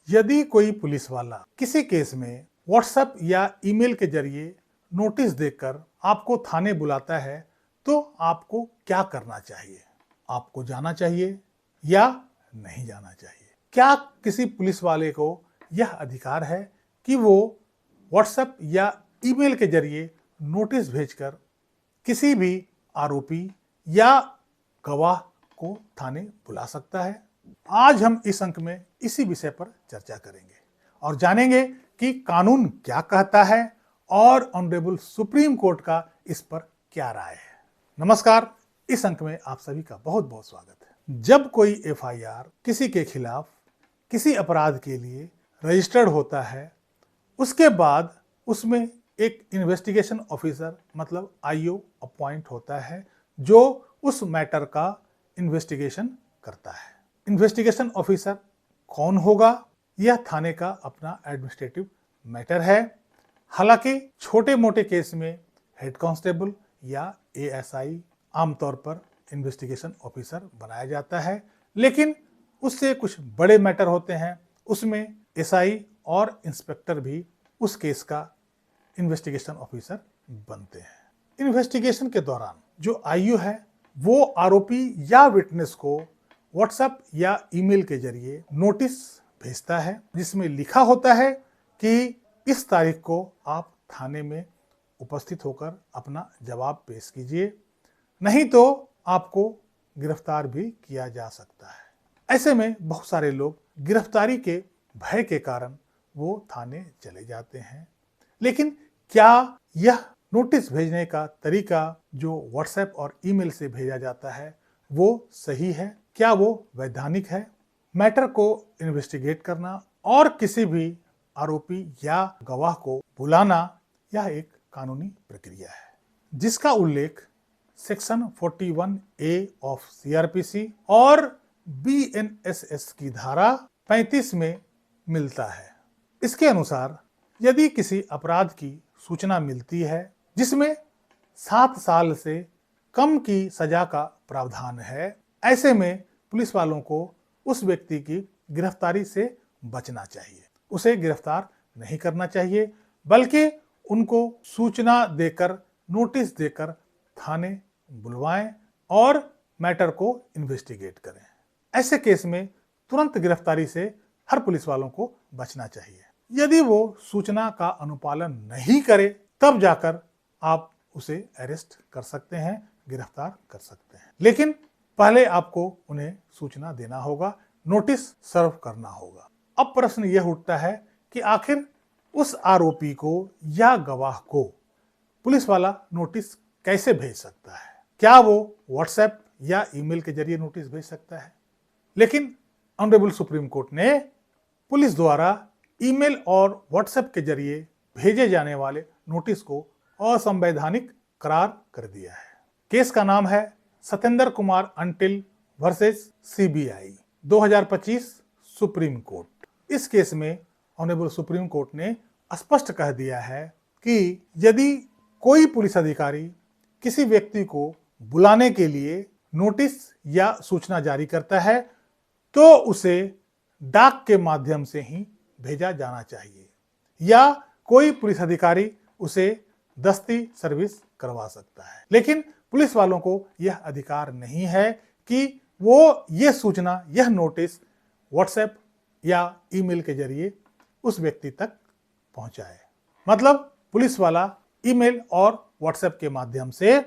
यदि कोई पुलिस वाला किसी केस में व्हाट्सएप या ईमेल के जरिए नोटिस देकर आपको थाने बुलाता है तो आपको क्या करना चाहिए? आपको जाना चाहिए या नहीं जाना चाहिए? क्या किसी पुलिस वाले को यह अधिकार है कि वो व्हाट्सएप या ईमेल के जरिए नोटिस भेजकर किसी भी आरोपी या गवाह को थाने बुला सकता है? आज हम इस अंक में इसी विषय पर चर्चा करेंगे और जानेंगे कि कानून क्या कहता है और ऑनरेबल सुप्रीम कोर्ट का इस पर क्या राय है। नमस्कार, इस अंक में आप सभी का बहुत बहुत स्वागत है। जब कोई एफआईआर किसी के खिलाफ किसी अपराध के लिए रजिस्टर्ड होता है, उसके बाद उसमें एक इन्वेस्टिगेशन ऑफिसर मतलब आईओ अपॉइंट होता है जो उस मैटर का इन्वेस्टिगेशन करता है। इन्वेस्टिगेशन ऑफिसर कौन होगा? यह थाने का अपना एडमिनिस्ट्रेटिव मैटर है। हालांकि छोटे मोटे केस में हेड कांस्टेबल या एएसआई आमतौर पर इन्वेस्टिगेशन ऑफिसर बनाया जाता है, लेकिन उससे कुछ बड़े मैटर होते हैं, उसमें एसआई और इंस्पेक्टर भी उस केस का इन्वेस्टिगेशन ऑफिसर बनते हैं। इन्वेस्टिगेशन के दौरान जो आईओ है वो आरोपी या विटनेस को व्हाट्सएप या ईमेल के जरिए नोटिस भेजता है जिसमें लिखा होता है कि इस तारीख को आप थाने में उपस्थित होकर अपना जवाब पेश कीजिए, नहीं तो आपको गिरफ्तार भी किया जा सकता है। ऐसे में बहुत सारे लोग गिरफ्तारी के भय के कारण वो थाने चले जाते हैं। लेकिन क्या यह नोटिस भेजने का तरीका जो व्हाट्सएप और ईमेल से भेजा जाता है वो सही है? क्या वो वैधानिक है? मैटर को इन्वेस्टिगेट करना और किसी भी आरोपी या गवाह को बुलाना यह एक कानूनी प्रक्रिया है जिसका उल्लेख सेक्शन 41A ऑफ सीआरपीसी और बीएनएसएस की धारा 35 में मिलता है। इसके अनुसार यदि किसी अपराध की सूचना मिलती है जिसमें 7 साल से कम की सजा का प्रावधान है, ऐसे में पुलिस वालों को उस व्यक्ति की गिरफ्तारी से बचना चाहिए। उसे गिरफ्तार नहीं करना चाहिए, बल्कि उनको सूचना देकर, नोटिस देकर थाने बुलवाएं और मैटर को इन्वेस्टिगेट करें। ऐसे केस में तुरंत गिरफ्तारी से हर पुलिस वालों को बचना चाहिए। यदि वो सूचना का अनुपालन नहीं करे तब जाकर आप उसे अरेस्ट कर सकते हैं, गिरफ्तार कर सकते हैं, लेकिन पहले आपको उन्हें सूचना देना होगा, नोटिस सर्व करना होगा। अब प्रश्न यह उठता है कि आखिर उस आरोपी को या गवाह को पुलिस वाला नोटिस कैसे भेज सकता है? क्या वो व्हाट्सएप या ईमेल के जरिए नोटिस भेज सकता है? लेकिन ऑनरेबल सुप्रीम कोर्ट ने पुलिस द्वारा ईमेल और व्हाट्सएप के जरिए भेजे जाने वाले नोटिस को असंवैधानिक करार कर दिया है। केस का नाम है Satyendra Kumar until versus CBI 2025 supreme court. इस केस में ऑनरेबल सुप्रीम कोर्ट ने स्पष्ट कह दिया है कि यदि कोई पुलिस अधिकारी किसी व्यक्ति को बुलाने के लिए नोटिस या सूचना जारी करता है तो उसे डाक के माध्यम से ही भेजा जाना चाहिए या कोई पुलिस अधिकारी उसे दस्ती सर्विस करवा सकता है। लेकिन पुलिस वालों को यह अधिकार नहीं है कि वो यह सूचना, यह नोटिस व्हाट्सएप या ईमेल के जरिए उस व्यक्ति तक पहुंचाए। मतलब पुलिस वाला ईमेल और व्हाट्सएप के माध्यम से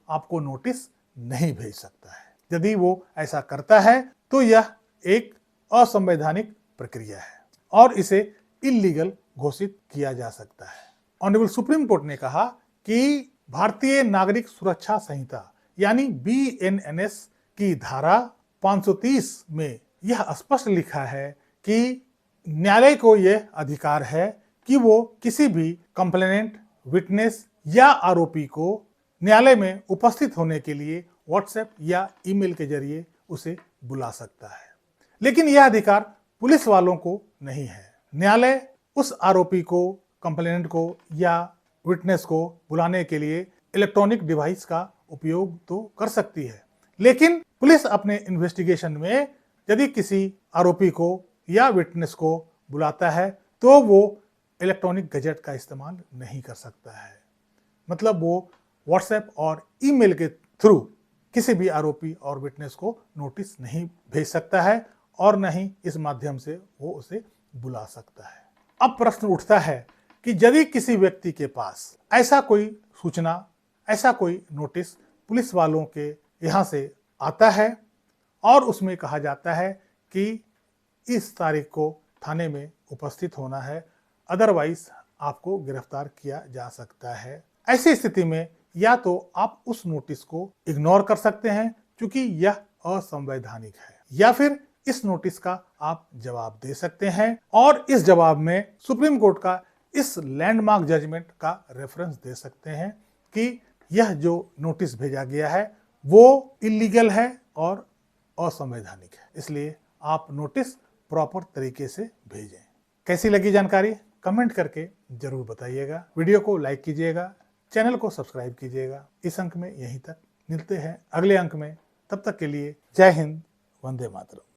आपको नोटिस नहीं भेज सकता है। यदि वो ऐसा करता है तो यह एक असंवैधानिक प्रक्रिया है और इसे इल्लीगल घोषित किया जा सकता है। ऑनरेबल सुप्रीम कोर्ट ने कहा कि भारतीय नागरिक सुरक्षा संहिता यानी बीएनएस की धारा 530 में यह स्पष्ट लिखा है कि न्यायालय को यह अधिकार है कि वो किसी भी कंप्लेनेंट, विटनेस या आरोपी को न्यायालय में उपस्थित होने के लिए व्हाट्सएप या ईमेल के जरिए उसे बुला सकता है। लेकिन यह अधिकार पुलिस वालों को नहीं है। न्यायालय उस आरोपी को, कंप्लेनेंट को या विटनेस को बुलाने के लिए इलेक्ट्रॉनिक डिवाइस का उपयोग तो कर सकती है, लेकिन पुलिस अपने इन्वेस्टिगेशन में यदि किसी आरोपी को या विटनेस को बुलाता है तो वो इलेक्ट्रॉनिक गैजेट का इस्तेमाल नहीं कर सकता है। मतलब वो व्हाट्सएप और ईमेल के थ्रू किसी भी आरोपी और विटनेस को नोटिस नहीं भेज सकता है और न ही इस माध्यम से वो उसे बुला सकता है। अब प्रश्न उठता है कि यदि किसी व्यक्ति के पास ऐसा कोई सूचना, ऐसा कोई नोटिस पुलिस वालों के यहाँ से आता है और उसमें कहा जाता है कि इस तारीख को थाने में उपस्थित होना है, अदरवाइज आपको गिरफ्तार किया जा सकता है। ऐसी स्थिति में या तो आप उस नोटिस को इग्नोर कर सकते हैं क्योंकि यह असंवैधानिक है, या फिर इस नोटिस का आप जवाब दे सकते हैं और इस जवाब में सुप्रीम कोर्ट का इस लैंडमार्क जजमेंट का रेफरेंस दे सकते हैं कि यह जो नोटिस भेजा गया है वो इलीगल है और असंवैधानिक है, इसलिए आप नोटिस प्रॉपर तरीके से भेजें। कैसी लगी जानकारी कमेंट करके जरूर बताइएगा। वीडियो को लाइक कीजिएगा, चैनल को सब्सक्राइब कीजिएगा। इस अंक में यहीं तक, मिलते हैं अगले अंक में। तब तक के लिए जय हिंद, वंदे मातरम।